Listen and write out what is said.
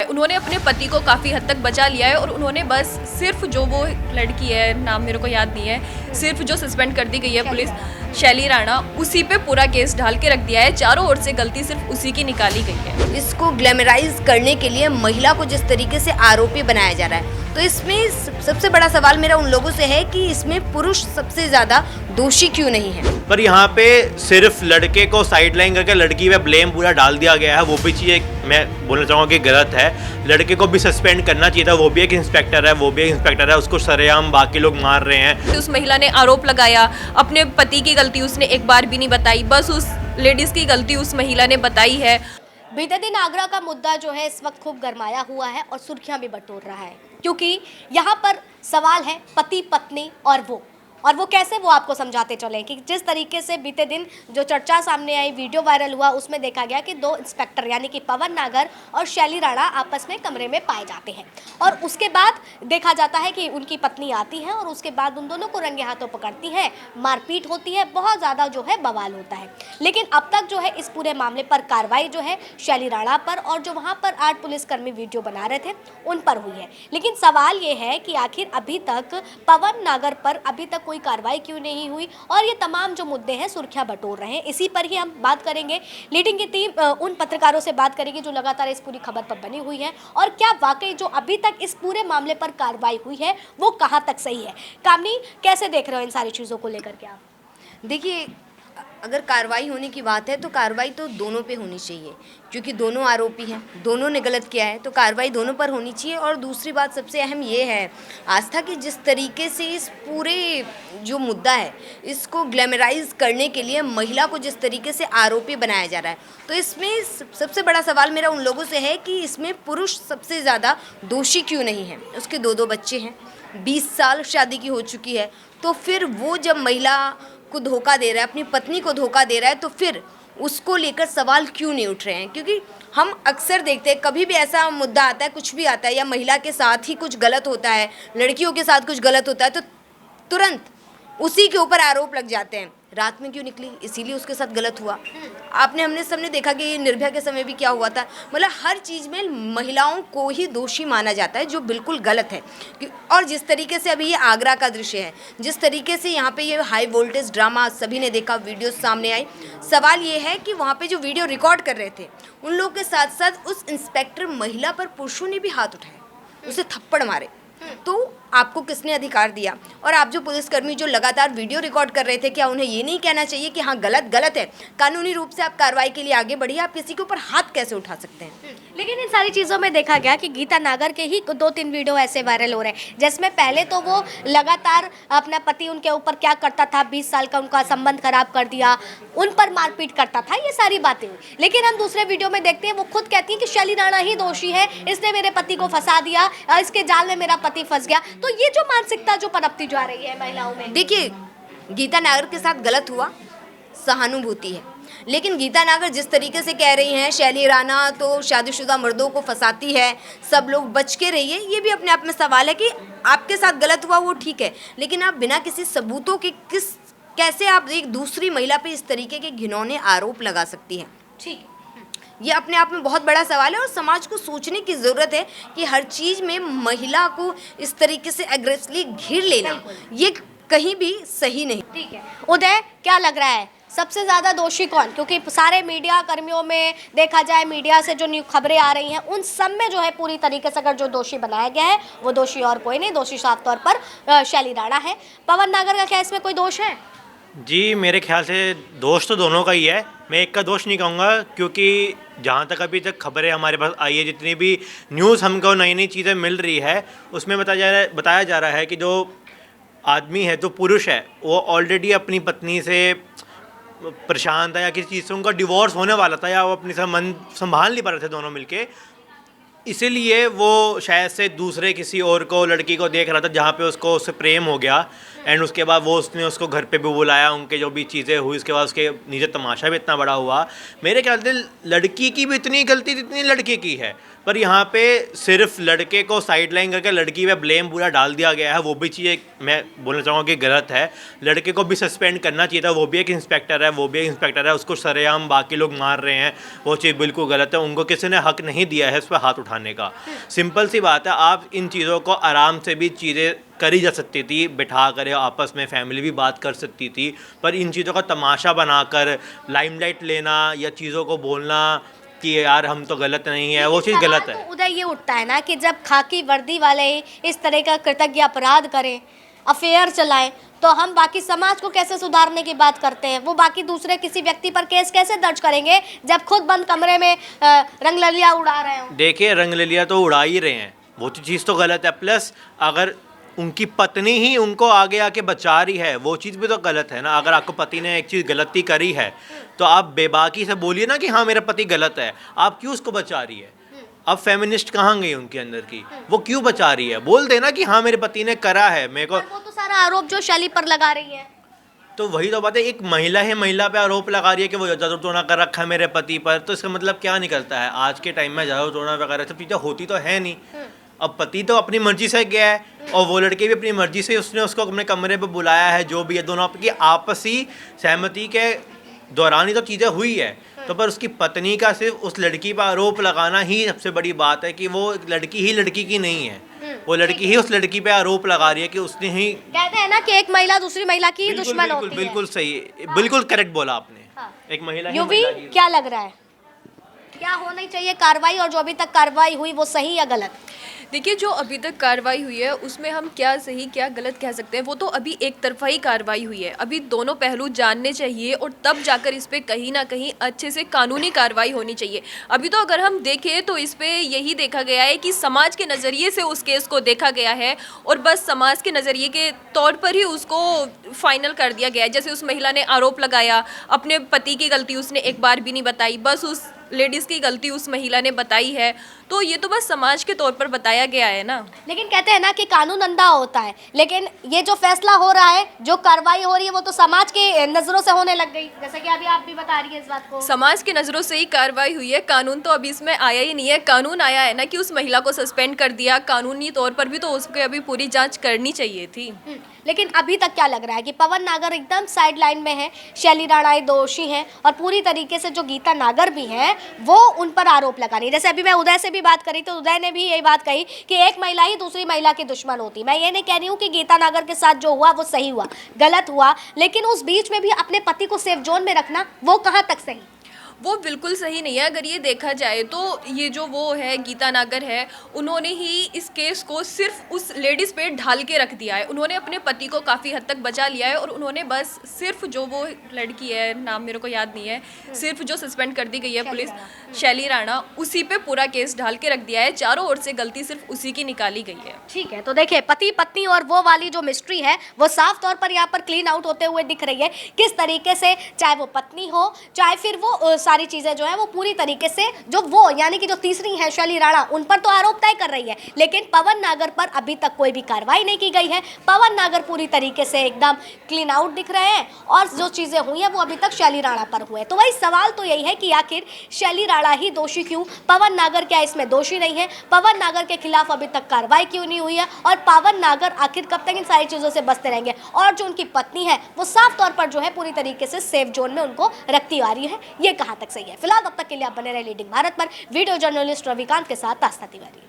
उन्होंने अपने पति को काफ़ी हद तक बचा लिया है और उन्होंने बस सिर्फ जो वो लड़की है, नाम मेरे को याद नहीं है, सिर्फ जो सस्पेंड कर दी गई है पुलिस, शैली राणा, उसी पे पूरा केस ढाल के रख दिया है। चारों ओर से गलती सिर्फ उसी की निकाली गई है। इसको ग्लैमराइज करने के लिए महिला को जिस तरीके से आरोपी बनाया जा रहा है, तो इसमें सबसे बड़ा सवाल मेरा उन लोगों से है कि इसमें पुरुष सबसे ज्यादा दोषी क्यों नहीं है। पर यहाँ पे सिर्फ लड़के को साइडलाइन करके लड़की पे ब्लेम पूरा डाल दिया गया है, वो भी चीज़ मैं बोलना चाहूँगा कि गलत है। लड़के को भी सस्पेंड करना चाहिए था, वो भी एक इंस्पेक्टर है, उसको सरेआम बाकी लोग मार रहे हैं। उस महिला ने आरोप लगाया, अपने पति की गलती उसने एक बार भी नहीं बताई, बस उस लेडीज की गलती उस महिला ने बताई है। बीते दिन आगरा का मुद्दा जो है इस वक्त खूब गरमाया हुआ है और सुर्खियां भी बटोर रहा है, क्योंकि यहाँ पर सवाल है पति पत्नी और वो कैसे, वो आपको समझाते चलें कि जिस तरीके से बीते दिन जो चर्चा सामने आई, वीडियो वायरल हुआ, उसमें देखा गया कि दो इंस्पेक्टर यानी कि पवन नागर और शैली राणा आपस में कमरे में पाए जाते हैं और उसके बाद देखा जाता है कि उनकी पत्नी आती है और उसके बाद उन दोनों को रंगे हाथों पकड़ती है, मारपीट होती है, बहुत ज़्यादा जो है बवाल होता है। लेकिन अब तक जो है इस पूरे मामले पर कार्रवाई जो है शैली राणा पर और जो वहाँ पर 8 पुलिसकर्मी वीडियो बना रहे थे उन पर हुई है। लेकिन सवाल ये है कि आखिर अभी तक पवन नागर पर अभी तक कोई कार्रवाई क्यों नहीं हुई और ये तमाम जो मुद्दे हैं सुर्खियां बटोर रहे हैं। इसी पर ही हम बात करेंगे। लीडिंग की टीम उन पत्रकारों से बात करेगी जो लगातार इस पूरी खबर पर बनी हुई है और क्या वाकई जो अभी तक इस पूरे मामले पर कार्रवाई हुई है वो कहां तक सही है। कामनी, कैसे देख रहे हो इन सारी चीज़ों को लेकर के आप? देखिए, अगर कार्रवाई होने की बात है तो कार्रवाई तो दोनों पे होनी चाहिए, क्योंकि दोनों आरोपी हैं, दोनों ने गलत किया है, तो कार्रवाई दोनों पर होनी चाहिए। और दूसरी बात सबसे अहम ये है आस्था कि जिस तरीके से इस पूरे जो मुद्दा है इसको ग्लैमराइज करने के लिए महिला को जिस तरीके से आरोपी बनाया जा रहा है, तो इसमें सबसे बड़ा सवाल मेरा उन लोगों से है कि इसमें पुरुष सबसे ज़्यादा दोषी क्यों नहीं है। उसके 2 बच्चे हैं, 20 साल शादी की हो चुकी है, तो फिर वो जब महिला को धोखा दे रहा है, अपनी पत्नी को धोखा दे रहा है, तो फिर उसको लेकर सवाल क्यों नहीं उठ रहे हैं। क्योंकि हम अक्सर देखते हैं कभी भी ऐसा मुद्दा आता है, कुछ भी आता है या महिला के साथ ही कुछ गलत होता है, लड़कियों के साथ कुछ गलत होता है, तो तुरंत उसी के ऊपर आरोप लग जाते हैं। रात में क्यों निकली, इसीलिए उसके साथ गलत हुआ। हमने सबने देखा कि निर्भया के समय भी क्या हुआ था। मतलब हर चीज़ में महिलाओं को ही दोषी माना जाता है, जो बिल्कुल गलत है। और जिस तरीके से अभी ये आगरा का दृश्य है, जिस तरीके से यहाँ पे ये हाई वोल्टेज ड्रामा सभी ने देखा, वीडियो सामने आई, सवाल ये है कि वहाँ पे जो वीडियो रिकॉर्ड कर रहे थे उन लोगों के साथ साथ उस इंस्पेक्टर महिला पर पुरुषों ने भी हाथ उठाए, उसे थप्पड़ मारे, तो आपको किसने अधिकार दिया। और आप जो पुलिसकर्मी जो लगातार वीडियो रिकॉर्ड कर रहे थे, क्या उन्हें ये नहीं कहना चाहिए कि हाँ गलत है, कानूनी रूप से आप कार्रवाई के लिए आगे बढ़िए, आप किसी के ऊपर हाथ कैसे उठा सकते हैं। लेकिन इन सारी चीज़ों में देखा गया कि गीता नागर के ही 2-3 वीडियो ऐसे वायरल हो रहे हैं, जिसमें पहले तो वो लगातार अपना पति उनके ऊपर क्या करता था, 20 साल का उनका संबंध खराब कर दिया, उन पर मारपीट करता था, ये सारी बातें हुई। लेकिन हम दूसरे वीडियो में देखते हैं वो खुद कहती हैं कि शैली राणा ही दोषी है, इसने मेरे पति को फंसा दिया, इसके जाल में मेरा पति फंस गया। तो ये जो मानसिकता जो पनपती जा रही है महिलाओं में, देखिए गीता नागर के साथ गलत हुआ, सहानुभूति है, लेकिन गीता नागर जिस तरीके से कह रही हैं शैली राणा तो शादीशुदा मर्दों को फंसाती है, सब लोग बच के रहिए, ये भी अपने आप में सवाल है कि आपके साथ गलत हुआ वो ठीक है, लेकिन आप बिना किसी सबूतों के कैसे आप एक दूसरी महिला पे इस तरीके के घिनौने आरोप लगा सकती हैं। ठीक, ये अपने आप में बहुत बड़ा सवाल है और समाज को सोचने की ज़रूरत है कि हर चीज़ में महिला को इस तरीके से एग्रेसिवली घिर लेना ये कहीं भी सही नहीं। ठीक है उदय, क्या लग रहा है सबसे ज़्यादा दोषी कौन? क्योंकि सारे मीडिया कर्मियों में देखा जाए, मीडिया से जो न्यू खबरें आ रही हैं उन सब में जो है पूरी तरीके से अगर जो दोषी बनाया गया है वो दोषी और कोई नहीं, दोषी साफ तौर पर शैली राणा है। पवन नागर का क्या इसमें कोई दोष है? जी मेरे ख्याल से दोष तो दोनों का ही है, मैं एक का दोष नहीं कहूँगा, क्योंकि जहाँ तक अभी तक खबरें हमारे पास आई है, जितनी भी न्यूज़ हमको नई नई चीज़ें मिल रही है, उसमें बताया जा रहा है कि जो आदमी है, जो पुरुष है, वो ऑलरेडी अपनी पत्नी से परेशान था या किसी चीज़ से उनका डिवोर्स होने वाला था या वो अपनी मन संभाल नहीं पा रहे थे दोनों मिलके, इसीलिए वो शायद से दूसरे किसी और को, लड़की को देख रहा था जहाँ पे उससे प्रेम हो गया। एंड उसके बाद उसने उसको घर पे भी बुलाया, उनके जो भी चीज़ें हुई उसके बाद उसके नीचे तमाशा भी इतना बड़ा हुआ। मेरे ख्याल से लड़की की भी इतनी गलती जितनी लड़के की है, पर यहाँ पे सिर्फ लड़के को साइड लाइन करके लड़की पे ब्लेम पूरा डाल दिया गया है, वो भी चीज़ मैं बोलना चाहूँगा कि गलत है। लड़के को भी सस्पेंड करना चाहिए था, वो भी एक इंस्पेक्टर है, उसको सरेआम बाकी लोग मार रहे हैं, वो चीज़ बिल्कुल गलत है। उनको किसी ने हक नहीं दिया है इस पर हाथ उठाने का। सिंपल सी बात है, आप इन चीज़ों को आराम से भी चीज़ें करी जा सकती थी, बिठा कर आपस में फैमिली भी बात कर सकती थी, पर इन चीज़ों का तमाशा बनाकर लाइमलाइट लेना या चीज़ों को बोलना कि यार हम तो गलत नहीं है, वो चीज़ गलत है। तो उधर ये उठता है ना कि जब खाकी वर्दी वाले इस तरह का कृतज्ञ अपराध करें, अफेयर चलाएं, तो हम बाकी समाज को कैसे सुधारने की बात करते हैं? वो बाकी दूसरे किसी व्यक्ति पर केस कैसे दर्ज करेंगे जब खुद बंद कमरे में रंगललिया उड़ा रहे हो? देखिए, रंगललिया तो उड़ा ही रहे हैं, वो चीज़ तो गलत है। प्लस अगर उनकी पत्नी ही उनको आगे आके बचा रही है, वो चीज़ भी तो गलत है ना। अगर आपको पति ने एक चीज़ गलती करी है तो आप बेबाकी से बोलिए ना कि हाँ मेरा पति गलत है, आप क्यों उसको बचा रही है? अब फेमिनिस्ट कहाँ गई उनके अंदर की, वो क्यों बचा रही है? बोल देना कि हाँ मेरे पति ने करा है, मेरे को। वो तो सारा आरोप जो शैली पर लगा रही है। तो वही तो बात है, एक महिला है, महिला पे आरोप लगा रही है कि वो जादू टोना कर रखा है मेरे पति पर, तो इसका मतलब क्या निकलता है? आज के टाइम में जादू टोना वगैरह सब चीज़ें होती तो है नहीं। अब पति तो अपनी मर्जी से गया है और वो लड़के भी अपनी मर्जी से उसने उसको अपने कमरे पे बुलाया है, जो भी है, दोनों की आपसी सहमति के दौरान ही तो चीज़ें हुई है। तो पर उसकी पत्नी का सिर्फ उस लड़की पर आरोप लगाना ही सबसे बड़ी बात है कि वो लड़की ही लड़की की नहीं है, वो लड़की ही उस लड़की पे आरोप लगा रही है कि उसने ही। कहते हैं ना कि एक महिला दूसरी महिला की दुश्मन होती है। बिल्कुल सही, बिल्कुल करेक्ट बोला आपने। हाँ। एक महिला यूवी, क्या लग रहा है, क्या होनी चाहिए कार्रवाई, और जो अभी तक कार्रवाई हुई वो सही या गलत? देखिए, जो अभी तक कार्रवाई हुई है उसमें हम क्या सही क्या गलत कह सकते हैं, वो तो अभी एक तरफा ही कार्रवाई हुई है। अभी दोनों पहलू जानने चाहिए और तब जाकर इस पे कहीं ना कहीं अच्छे से कानूनी कार्रवाई होनी चाहिए। अभी तो अगर हम देखें तो इस पे यही देखा गया है कि समाज के नज़रिए से उस केस को देखा गया है और बस समाज के नज़रिए के तौर पर ही उसको फाइनल कर दिया गया है। जैसे उस महिला ने आरोप लगाया, अपने पति की गलती उसने एक बार भी नहीं बताई, बस उस लेडीज़ की गलती उस महिला ने बताई है, तो ये तो बस समाज के तौर पर बताया गया है ना। लेकिन कहते हैं ना कि कानून अंधा होता है, लेकिन ये जो फैसला हो रहा है, जो कार्रवाई हो रही है, वो तो समाज के नज़रों से होने लग गई, जैसे कि अभी आप भी बता रही है इस बात को। समाज की नज़रों से ही कार्रवाई हुई है, कानून तो अभी इसमें आया ही नहीं है। कानून आया है ना कि उस महिला को सस्पेंड कर दिया, कानूनी तौर पर भी तो उसके अभी पूरी जांच करनी चाहिए थी। लेकिन अभी तक क्या लग रहा है कि पवन नागर एकदम साइड लाइन में है, शैली राणा दोषी हैं, और पूरी तरीके से जो गीता नागर भी हैं वो उन पर आरोप लगा रही है। जैसे अभी मैं उदय से भी बात करी तो उदय ने भी यही बात कही कि एक महिला ही दूसरी महिला की दुश्मन होती। मैं ये नहीं कह रही हूँ कि गीता नागर के साथ जो हुआ वो सही हुआ, गलत हुआ, लेकिन उस बीच में भी अपने पति को सेफ जोन में रखना वो कहाँ तक सही? वो बिल्कुल सही नहीं है। अगर ये देखा जाए तो ये जो वो है गीता नागर है, उन्होंने ही इस केस को सिर्फ उस लेडीज़ पे ढाल के रख दिया है। उन्होंने अपने पति को काफ़ी हद तक बचा लिया है और उन्होंने बस सिर्फ जो वो लड़की है, नाम मेरे को याद नहीं है, सिर्फ जो सस्पेंड कर दी गई है पुलिस, शैली राणा, उसी पे पूरा केस ढाल के रख दिया है। चारों ओर से गलती सिर्फ उसी की निकाली गई है। ठीक है, तो देखिए पति पत्नी और वो वाली जो मिस्ट्री है वो साफ तौर पर यहाँ पर क्लीन आउट होते हुए दिख रही है। किस तरीके से, चाहे वो पत्नी हो, चाहे फिर वो सारी चीज़ें जो है वो पूरी तरीके से जो वो यानी कि जो तीसरी है शैली राणा, उन पर तो आरोप तय कर रही है, लेकिन पवन नागर पर अभी तक कोई भी कार्रवाई नहीं की गई है। पवन नागर पूरी तरीके से एकदम क्लीन आउट दिख रहे हैं और जो चीज़ें हुई हैं वो अभी तक शैली राणा पर हुए। तो वही सवाल तो यही है कि आखिर शैली राणा ही दोषी क्यों, पवन नागर क्या इसमें दोषी नहीं है? पवन नागर के खिलाफ अभी तक कार्रवाई क्यों नहीं हुई है और पवन नागर आखिर कब तक इन सारी चीज़ों से बचते रहेंगे? और जो उनकी पत्नी है वो साफ तौर पर जो है पूरी तरीके से सेफ जोन में उनको रखती आ रही है, ये कहाँ तक सही है? फिलहाल तब तक के लिए आप बने रहे लीडिंग भारत पर। वीडियो जर्नलिस्ट रविकांत के साथ आस्था तिवारी।